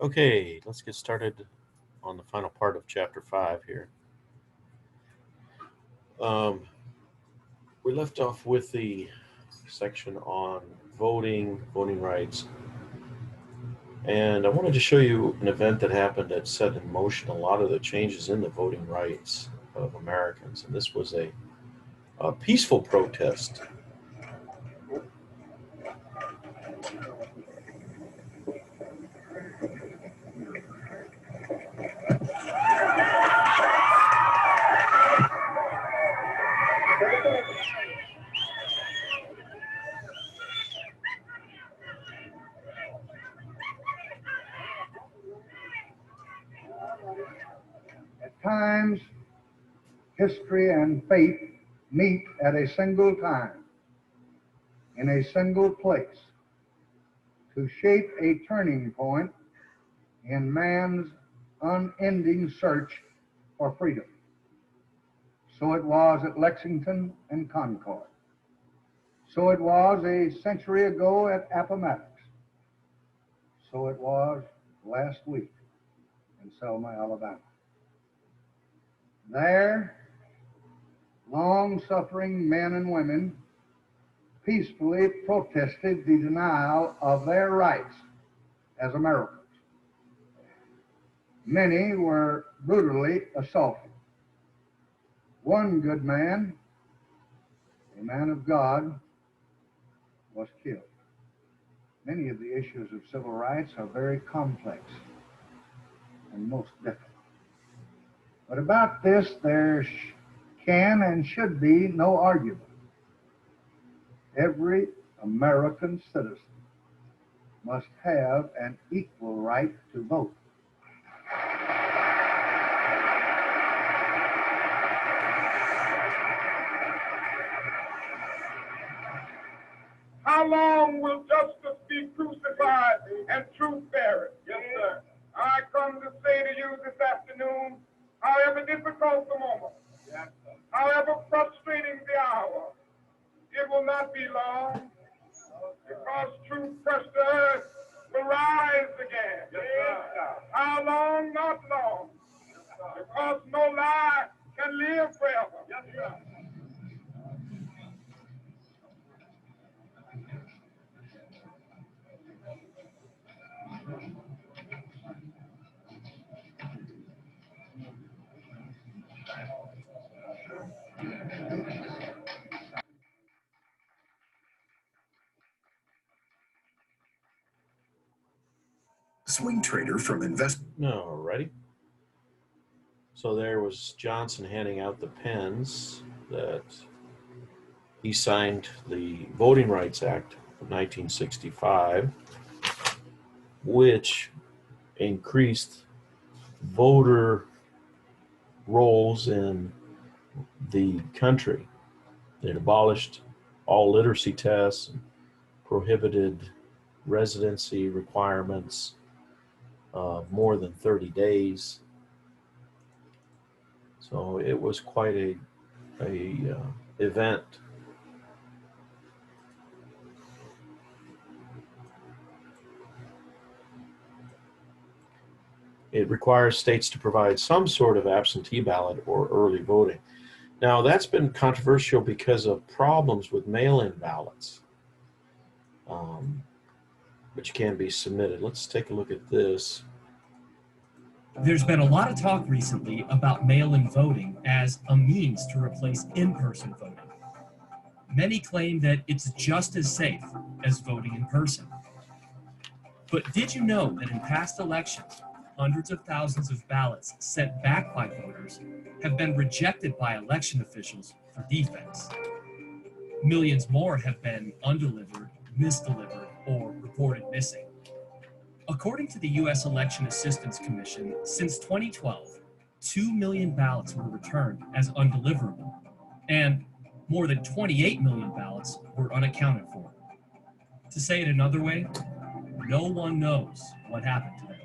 Okay, let's get started on the final part of chapter 5 here. Um, we left off with the section on voting rights, and I wanted to show you an event that happened that set in motion a lot of the changes in the voting rights of Americans. And this was a peaceful protest. At times, history and fate meet at a single time, in a single place, to shape a turning point in man's unending search for freedom. So it was at Lexington and Concord. So it was a century ago at Appomattox. So it was last week in Selma, Alabama. There, long-suffering men and women peacefully protested the denial of their rights as Americans. Many were brutally assaulted. One good man, a man of God, was killed. Many of the issues of civil rights are very complex and most difficult. But about this, there can and should be no argument. Every American citizen must have an equal right to vote. How long will justice be crucified and truth buried? Yes, sir. I come to say to you this afternoon, however difficult the moment, yes, however frustrating the hour, it will not be long, because truth crushed to earth will rise again. Yes, sir. How long? Not long. Because no lie can live forever. Yes, sir. Swing trader from Invest. Alrighty. So there was Johnson handing out the pens that he signed the Voting Rights Act of 1965, which increased voter rolls in the country. It abolished all literacy tests, and prohibited residency requirements of more than 30 days. So it was quite a event. It requires states to provide some sort of absentee ballot or early voting. Now, that's been controversial because of problems with mail-in ballots, which can be submitted. Let's take a look at this. There's been a lot of talk recently about mail-in voting as a means to replace in-person voting. Many claim that it's just as safe as voting in person. But did you know that in past elections, hundreds of thousands of ballots sent back by voters have been rejected by election officials for defects? Millions more have been undelivered, misdelivered, or reported missing. According to the U.S. Election Assistance Commission, since 2012, 2 million ballots were returned as undeliverable, and more than 28 million ballots were unaccounted for. To say it another way, no one knows what happened to them.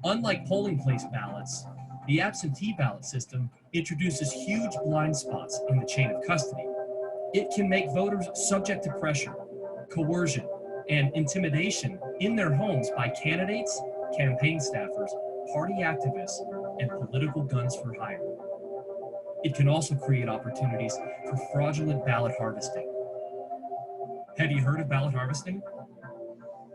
Unlike polling place ballots, the absentee ballot system introduces huge blind spots in the chain of custody. It can make voters subject to pressure, coercion, and intimidation in their homes by candidates campaign staffers, party activists, and political guns for hire. It can also create opportunities for fraudulent ballot harvesting. Have you heard of ballot harvesting?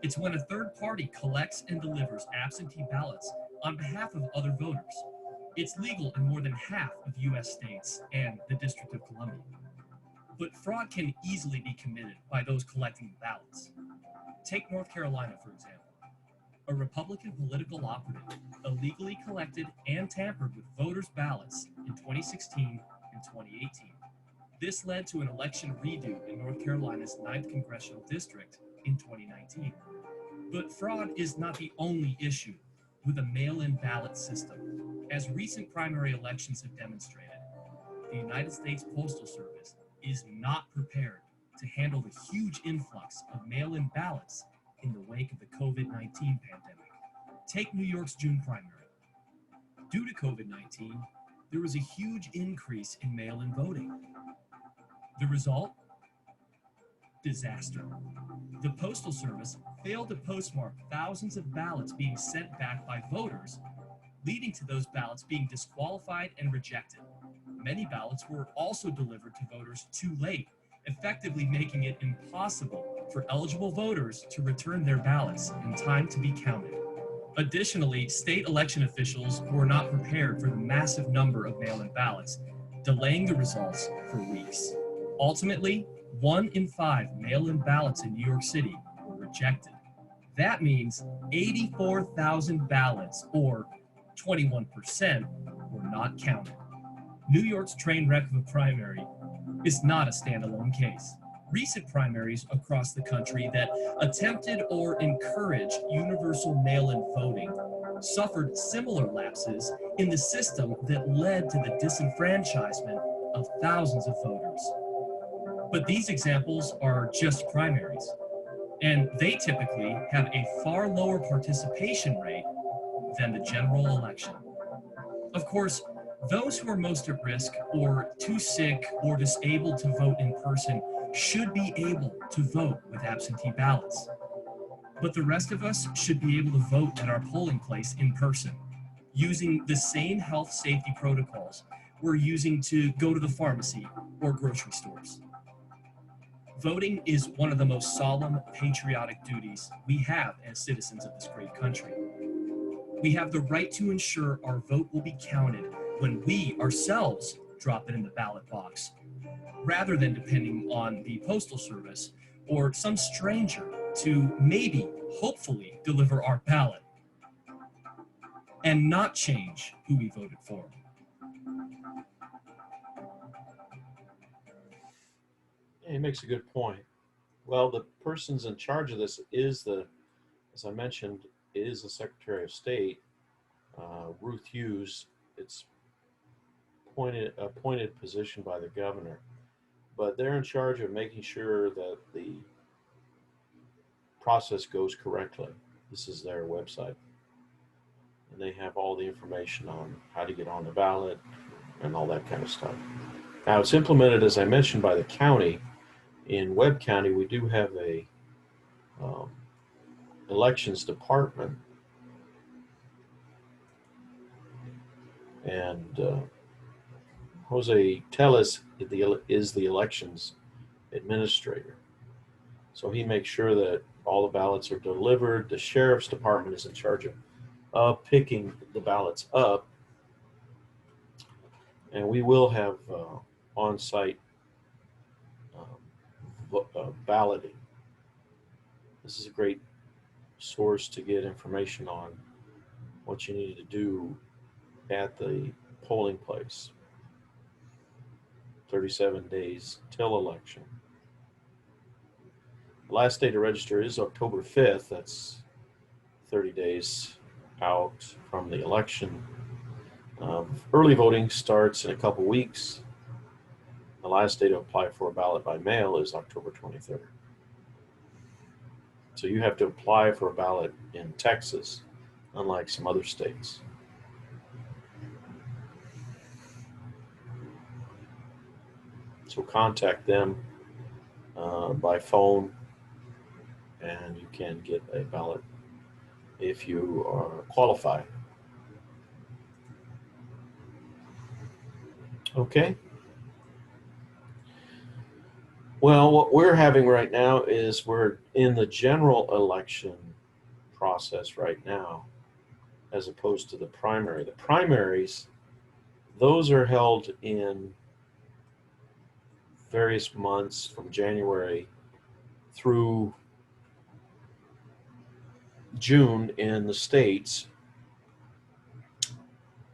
It's when a third party collects and delivers absentee ballots on behalf of other voters. It's legal in more than half of US states and the District of Columbia. But fraud can easily be committed by those collecting the ballots. Take North Carolina, for example. A Republican political operative illegally collected and tampered with voters' ballots in 2016 and 2018. This led to an election redo in North Carolina's 9th Congressional District in 2019. But fraud is not the only issue with a mail-in ballot system. As recent primary elections have demonstrated, the United States Postal Service is not prepared to handle the huge influx of mail-in ballots in the wake of the COVID-19 pandemic. Take New York's June primary. Due to COVID-19, there was a huge increase in mail-in voting. The result? Disaster. The Postal Service failed to postmark thousands of ballots being sent back by voters, leading to those ballots being disqualified and rejected. Many ballots were also delivered to voters too late, effectively making it impossible for eligible voters to return their ballots in time to be counted. Additionally, state election officials were not prepared for the massive number of mail-in ballots, delaying the results for weeks. Ultimately, 1 in 5 mail-in ballots in New York City were rejected. That means 84,000 ballots, or 21%, were not counted. New York's train wreck of a primary is not a standalone case. Recent primaries across the country that attempted or encouraged universal mail-in voting suffered similar lapses in the system that led to the disenfranchisement of thousands of voters. But these examples are just primaries, and they typically have a far lower participation rate than the general election. Of course, those who are most at risk or too sick or disabled to vote in person should be able to vote with absentee ballots. But the rest of us should be able to vote at our polling place in person, using the same health safety protocols we're using to go to the pharmacy or grocery stores. Voting is one of the most solemn patriotic duties we have as citizens of this great country. We have the right to ensure our vote will be counted when we ourselves drop it in the ballot box, rather than depending on the Postal Service or some stranger to maybe, hopefully, deliver our ballot and not change who we voted for. He makes a good point. Well, the person's in charge of this is as I mentioned, is the Secretary of State, Ruth Hughes. It's appointed position by the governor, but they're in charge of making sure that the process goes correctly. This is their website, and they have all the information on how to get on the ballot and all that kind of stuff. Now, it's implemented, as I mentioned, by the county. In Webb County, we do have a elections department, and Jose Tellez is the elections administrator. So he makes sure that all the ballots are delivered. The sheriff's department is in charge of picking the ballots up, and we will have on-site balloting. This is a great source to get information on what you need to do at the polling place. 37 days till election. The last day to register is October 5th. That's 30 days out from the election. Early voting starts in a couple weeks. The last day to apply for a ballot by mail is October 23rd. So you have to apply for a ballot in Texas, unlike some other states. So contact them by phone, and you can get a ballot if you are qualified. Okay. Well, what we're having right now is we're in the general election process right now, as opposed to the primary. The primaries, those are held in various months from January through June in the states,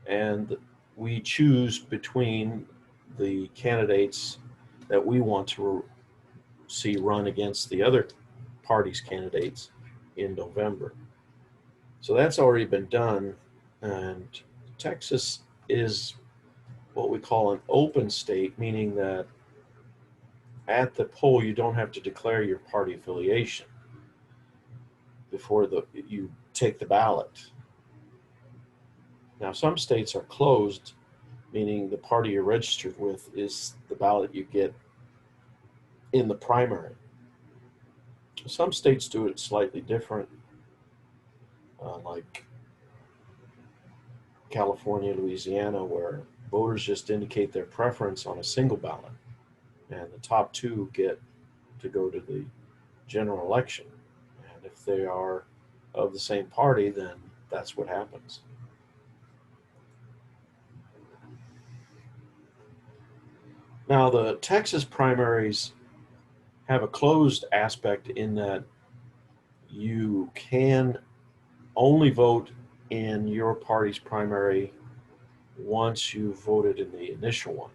and we choose between the candidates that we want to see run against the other party's candidates in November. So that's already been done, and Texas is what we call an open state, meaning that at the poll you don't have to declare your party affiliation before you take the ballot. Now, some states are closed, meaning the party you're registered with is the ballot you get in the primary. Some states do it slightly different, like California, Louisiana, where voters just indicate their preference on a single ballot, and the top two get to go to the general election. And if they are of the same party, then that's what happens. Now, the Texas primaries have a closed aspect in that you can only vote in your party's primary once you voted in the initial one.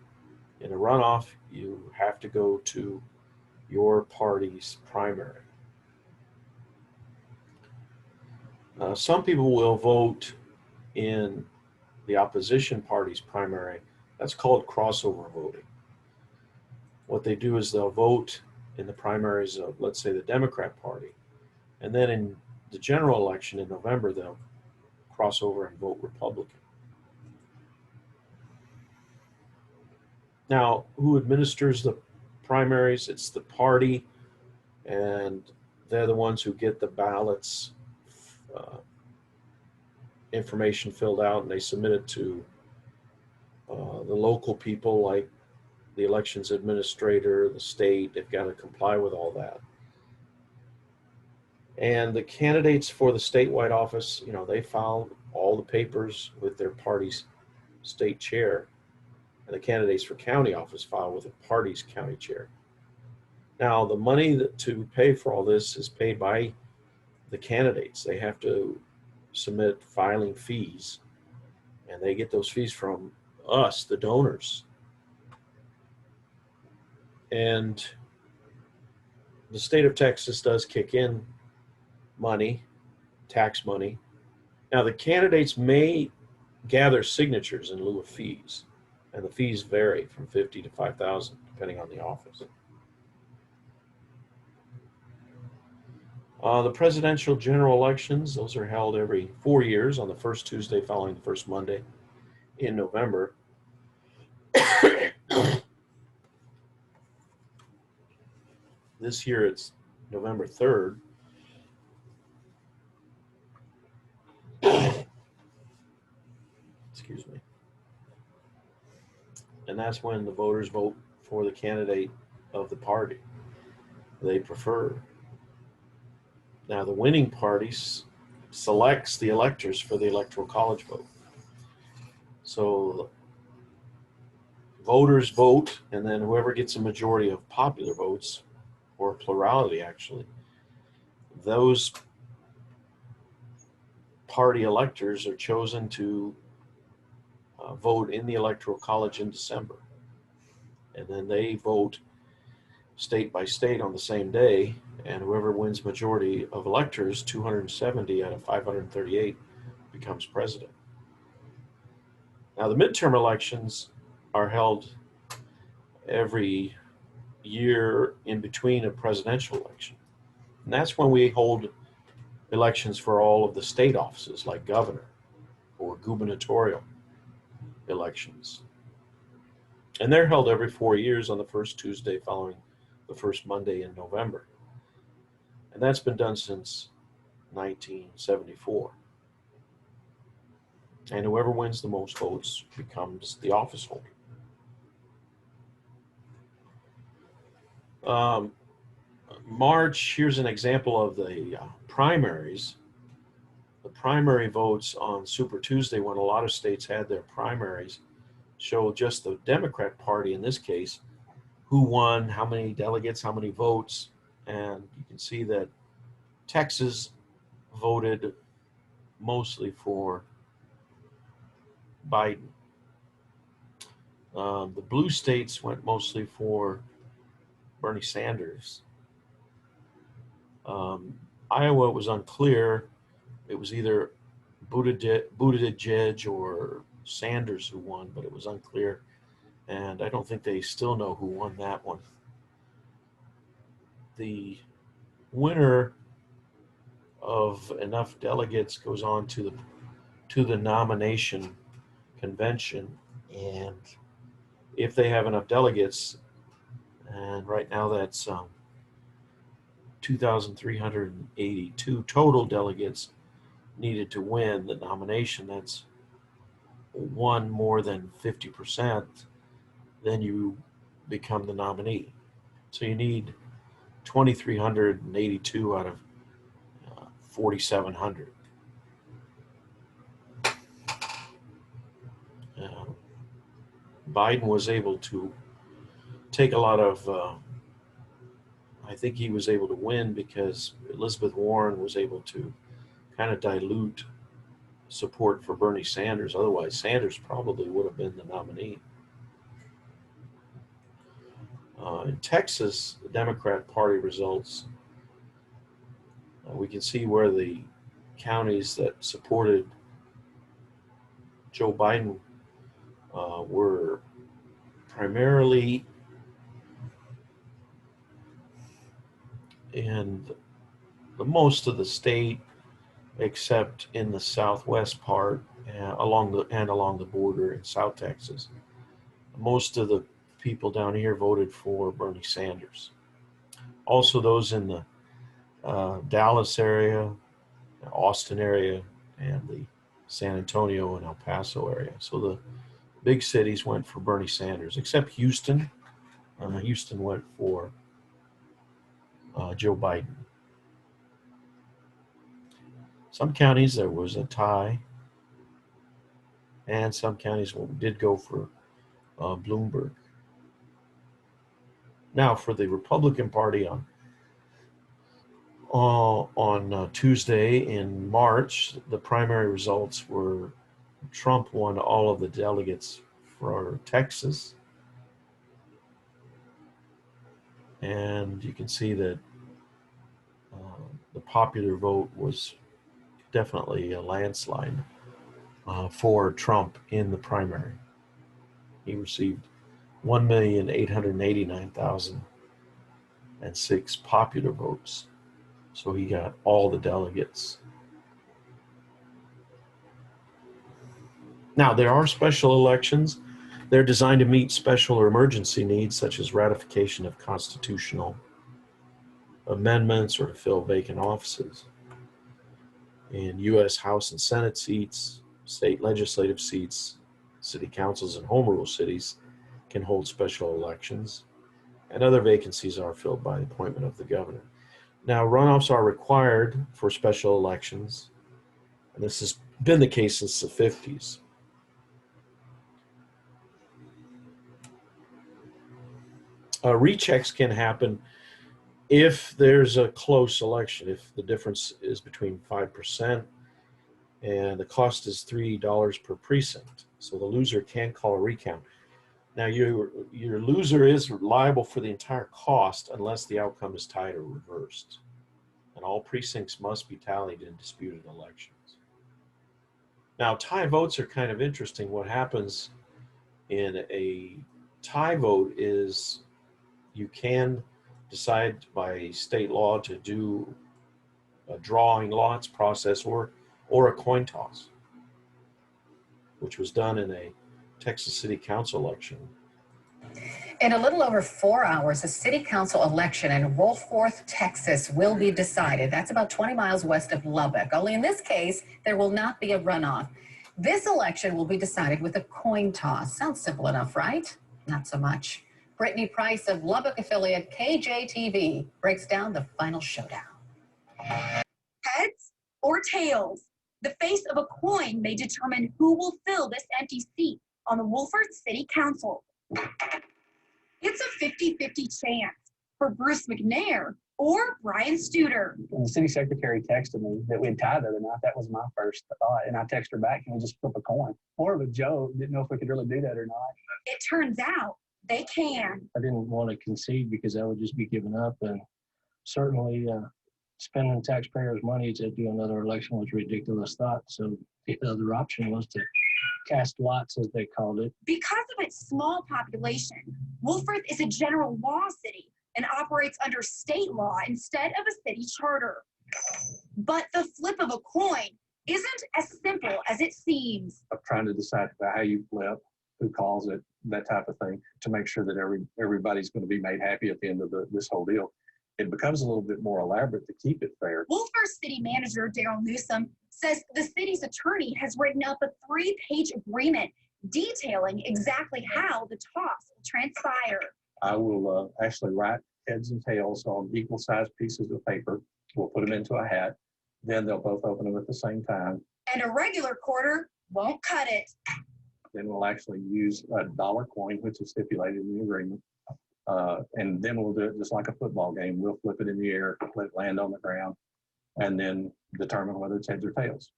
In a runoff, you have to go to your party's primary. Some people will vote in the opposition party's primary. That's called crossover voting. What they do is they'll vote in the primaries of, let's say, the Democrat Party, and then in the general election in November, they'll cross over and vote Republican. Now, who administers the primaries? It's the party, and they're the ones who get the ballots information filled out, and they submit it to the local people, like the elections administrator, the state. They've got to comply with all that. And the candidates for the statewide office, they file all the papers with their party's state chair. And the candidates for county office file with the party's county chair. Now, the money to pay for all this is paid by the candidates. They have to submit filing fees, and they get those fees from us, the donors. And the state of Texas does kick in money, tax money. Now, the candidates may gather signatures in lieu of fees, and the fees vary from $50 to $5,000 depending on the office. The presidential general elections, those are held every 4 years on the first Tuesday following the first Monday in November. This year it's November 3rd. Excuse me. And that's when the voters vote for the candidate of the party they prefer. Now, the winning party selects the electors for the Electoral College vote. So voters vote, and then whoever gets a majority of popular votes, or plurality actually, those party electors are chosen to vote in the Electoral College in December. And then they vote state by state on the same day, and whoever wins majority of electors, 270 out of 538, becomes president. Now, the midterm elections are held every year in between a presidential election. And that's when we hold elections for all of the state offices, like governor or gubernatorial elections. And they're held every 4 years on the first Tuesday following the first Monday in November. And that's been done since 1974. And whoever wins the most votes becomes the office holder. March, here's an example of the primaries. The primary votes on Super Tuesday, when a lot of states had their primaries, show just the Democrat Party in this case, who won, how many delegates, how many votes. And you can see that Texas voted mostly for Biden. The blue states went mostly for Bernie Sanders. Iowa was unclear. It was either Buttigieg or Sanders who won, but it was unclear. And I don't think they still know who won that one. The winner of enough delegates goes on to the nomination convention, and if they have enough delegates, and right now that's 2,382 total delegates needed to win the nomination. That's one more than 50%, then you become the nominee. So you need 2,382 out of 4,700. Biden was able to take a lot of, I think he was able to win because Elizabeth Warren was able to kind of dilute support for Bernie Sanders. Otherwise, Sanders probably would have been the nominee. In Texas, the Democrat Party results, we can see where the counties that supported Joe Biden were primarily in the most of the state, except in the southwest part along the border in South Texas. Most of the people down here voted for Bernie Sanders. Also, those in the Dallas area, Austin area, and the San Antonio and El Paso area. So the big cities went for Bernie Sanders, except Houston. Houston went for Joe Biden. Some counties there was a tie, and some counties did go for Bloomberg. Now, for the Republican Party on Tuesday in March, the primary results were Trump won all of the delegates for Texas. And you can see that the popular vote was definitely a landslide for Trump in the primary. He received 1,889,006 popular votes. So he got all the delegates. Now, there are special elections. They're designed to meet special or emergency needs, such as ratification of constitutional amendments or to fill vacant offices. In U.S. House and Senate seats, state legislative seats, city councils and home rule cities can hold special elections, and other vacancies are filled by the appointment of the governor. Now, runoffs are required for special elections, and this has been the case since the 50s. Rechecks can happen if there's a close election, if the difference is between 5% and the cost is $3 per precinct. So the loser can call a recount. Now, your loser is liable for the entire cost unless the outcome is tied or reversed. And all precincts must be tallied in disputed elections. Now, tie votes are kind of interesting. What happens in a tie vote is you can decide by state law to do a drawing lots process or a coin toss, which was done in a Texas City Council election In a little over 4 hours, a city council election in Wolfforth, Texas will be decided. That's about 20 miles west of Lubbock. Only in this case, there will not be a runoff. This election will be decided with a coin toss. Sounds simple enough, right? Not so much. Brittany Price of Lubbock affiliate KJTV breaks down the final showdown. Heads or tails? The face of a coin may determine who will fill this empty seat on the Wolfforth City Council. It's a 50-50 chance for Bruce McNair or Brian Studer. When the city secretary texted me that we'd tied the other night, that was my first thought. And I texted her back, can we just flip a coin? More of a joke. Didn't know if we could really do that or not. It turns out they can. I didn't want to concede because I would just be giving up. And certainly spending taxpayers' money to do another election was a ridiculous thought. So the other option was to cast lots, as they called it. Because of its small population, Wolfforth is a general law city and operates under state law instead of a city charter. But the flip of a coin isn't as simple as it seems. I'm trying to decide about how you flip, who calls it, that type of thing, to make sure that everybody's going to be made happy at the end of this whole deal. It becomes a little bit more elaborate to keep it fair. Wolfforth City Manager Daryl Newsom says the city's attorney has written up a 3-page agreement detailing exactly how the toss will transpire. I will actually write heads and tails on equal-sized pieces of paper. We'll put them into a hat. Then they'll both open them at the same time. And a regular quarter won't cut it. Then we'll actually use a dollar coin, which is stipulated in the agreement. And then we'll do it just like a football game. We'll flip it in the air, let it land on the ground, and then determine whether it's heads or tails.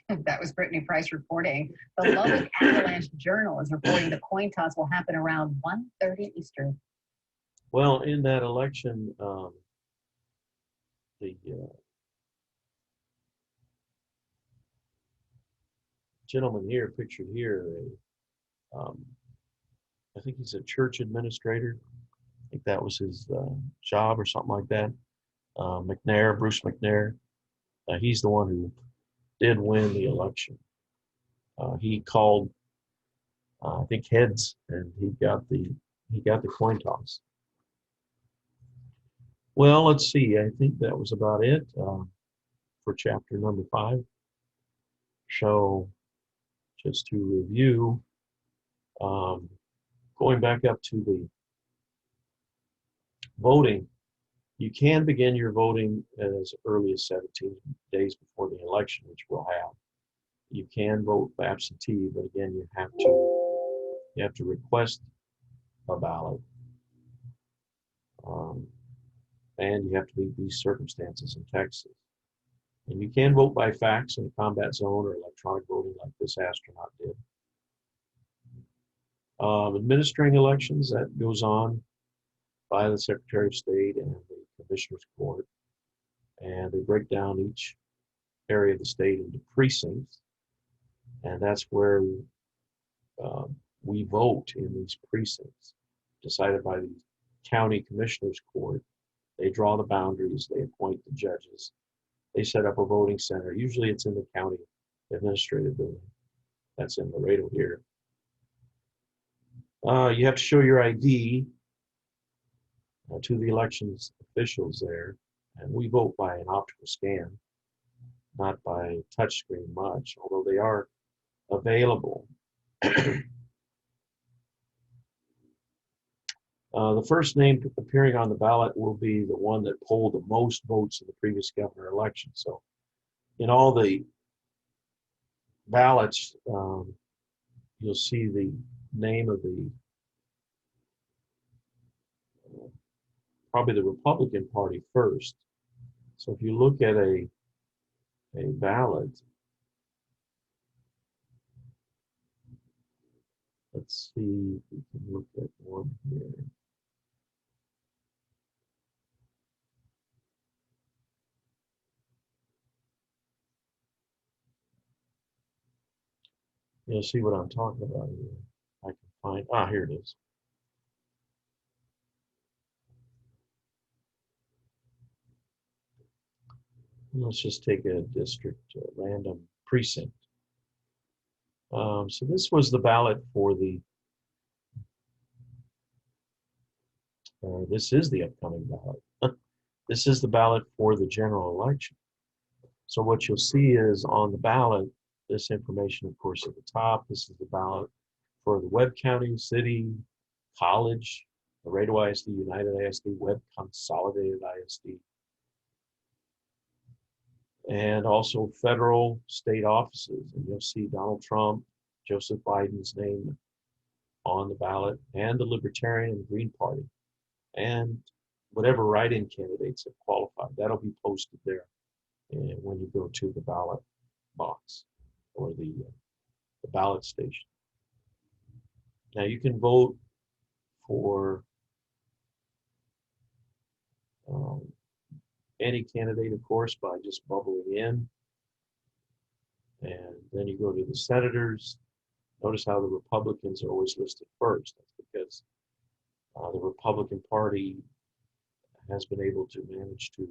That was Brittany Price reporting. The Lubbock Avalanche Journal is reporting the coin toss will happen around 1:30 Eastern. Well, in that election, the gentleman here, pictured here, I think he's a church administrator. I think that was his job or something like that. McNair, Bruce McNair. He's the one who did win the election. He called, I think, heads, and he got the coin toss. Well, let's see. I think that was about it for chapter number 5. So, just to review, going back up to the voting, you can begin your voting as early as 17 days before the election, which we'll have. You can vote absentee, but again, you have to request a ballot, and you have to meet these circumstances in Texas. And you can vote by fax in a combat zone or electronic voting like this astronaut did. Administering elections, that goes on by the Secretary of State and the Commissioner's Court. And they break down each area of the state into precincts. And that's where we vote in these precincts, decided by the County Commissioner's Court. They draw the boundaries, they appoint the judges. They set up a voting center. Usually it's in the county administrative building. That's in Laredo here. You have to show your ID to the elections officials there. And we vote by an optical scan, not by touchscreen much, although they are available. The first name appearing on the ballot will be the one that polled the most votes in the previous governor election. So in all the ballots, you'll see the name of the probably the Republican Party first. So if you look at a ballot, let's see if we can look at one here. You'll see what I'm talking about here. I can find, here it is. Let's just take a district, random precinct. So this was the ballot for the This is the upcoming ballot. This is the ballot for the general election. So what you'll see is on the ballot, this information, of course, at the top. This is the ballot for the Webb County, City, College, Laredo ISD, United ISD, Webb Consolidated ISD, and also federal, state offices. And you'll see Donald Trump, Joseph Biden's name on the ballot, and the Libertarian and Green Party, and whatever write-in candidates have qualified. That'll be posted there when you go to the ballot box or the ballot station. Now you can vote for any candidate, of course, by just bubbling in. And then you go to the senators. Notice how the Republicans are always listed first. That's because the Republican Party has been able to manage to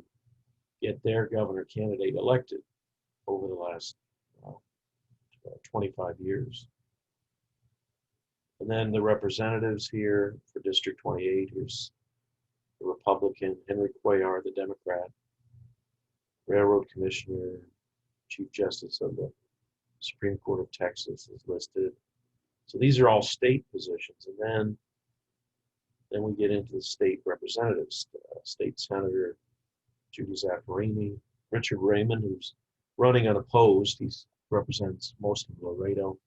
get their governor candidate elected over the last 25 years. And then the representatives here for District 28, here's the Republican, Henry Cuellar, the Democrat, Railroad Commissioner, Chief Justice of the Supreme Court of Texas is listed. So these are all state positions. And then we get into the state representatives, State Senator Judy Zaffirini, Richard Raymond, who's running unopposed. He represents most of Laredo.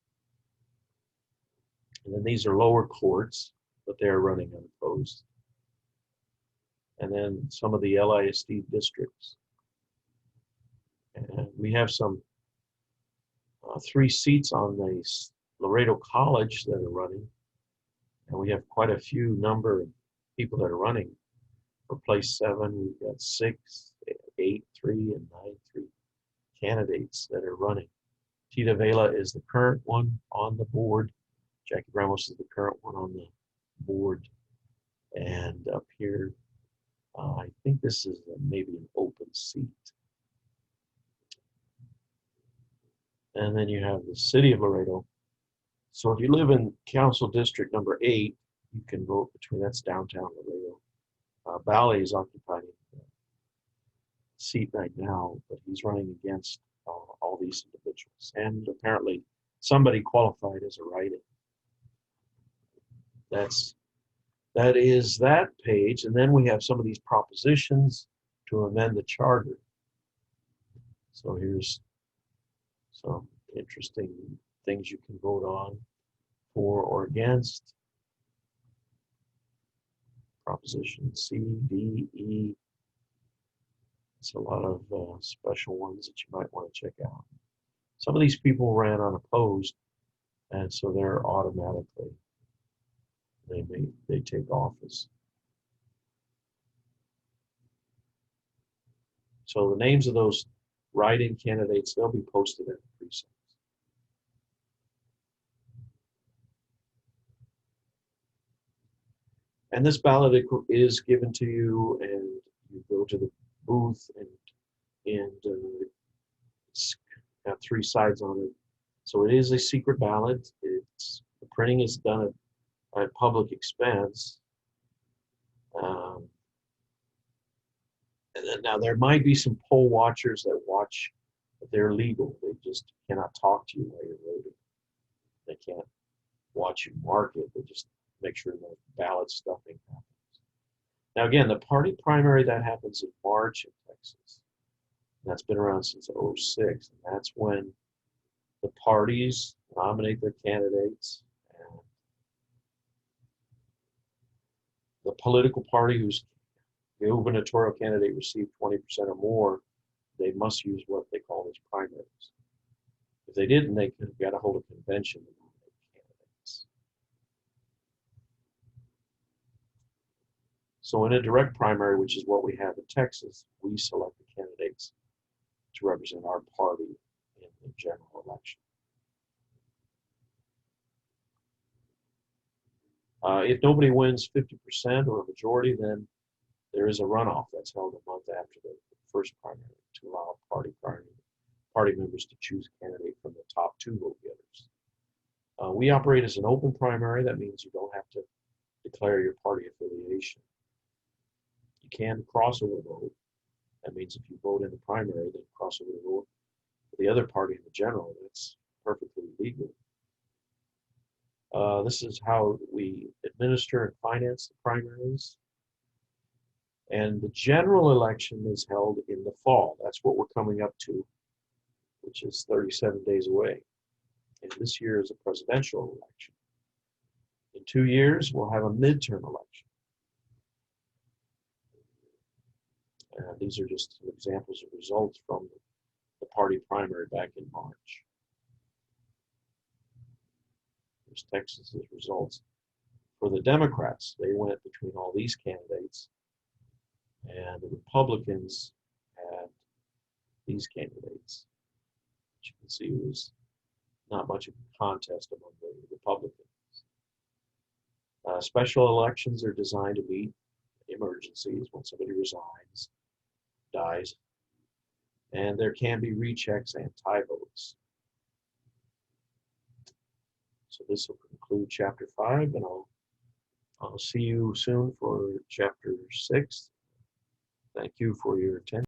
And then these are lower courts, but they're running unopposed. And then some of the LISD districts. And we have some 3 seats on the Laredo College that are running. And we have quite a few number of people that are running. For place 7, we've got 6, 8, 3, and 9, 3 candidates that are running. Tita Vela is the current one on the board. Jackie Ramos is the current one on the board. And up here, I think this is maybe an open seat. And then you have the city of Laredo. So if you live in Council District number 8, you can vote between, that's downtown Laredo. Valley is occupying the seat right now, but he's running against all these individuals. And apparently somebody qualified as a write-in. That is that page. And then we have some of these propositions to amend the charter. So here's some interesting things you can vote on, for or against. Proposition C, D, E. It's a lot of special ones that you might want to check out. Some of these people ran unopposed, and so they're automatically, they take office. So the names of those write-in candidates, they'll be posted at the precincts. And this ballot is given to you, and you go to the booth, and it's got 3 sides on it. So it is a secret ballot. The printing is done at public expense. And then, now there might be some poll watchers that watch, but they're legal. They just cannot talk to you while you're voting. They can't watch you mark it. They just make sure no ballot stuffing happens. Now again, the party primary, that happens in March in Texas. And that's been around since '06. And that's when the parties nominate their candidates. And the political party whose gubernatorial candidate received 20% or more, they must use what they call as primaries. If they didn't, they could have got to hold a convention to nominate candidates. So in a direct primary, which is what we have in Texas, we select the candidates to represent our party in the general election. If nobody wins 50% or a majority, then there is a runoff that's held a month after the first primary to allow party members to choose a candidate from the top 2 vote getters. We operate as an open primary. That means you don't have to declare your party affiliation. You can crossover vote. That means if you vote in the primary, then crossover vote for the other party in the general. That's perfectly legal. This is how we administer and finance the primaries. And the general election is held in the fall. That's what we're coming up to, which is 37 days away. And this year is a presidential election. In 2 years, we'll have a midterm election. And these are just some examples of results from the party primary back in March. There's Texas's results. For the Democrats, they went between all these candidates, and the Republicans had these candidates. As you can see, it was not much of a contest among the Republicans. Special elections are designed to meet emergencies when somebody resigns, dies, and there can be rechecks and tie votes. So this will conclude chapter 5, and I'll see you soon for chapter 6. Thank you for your attention.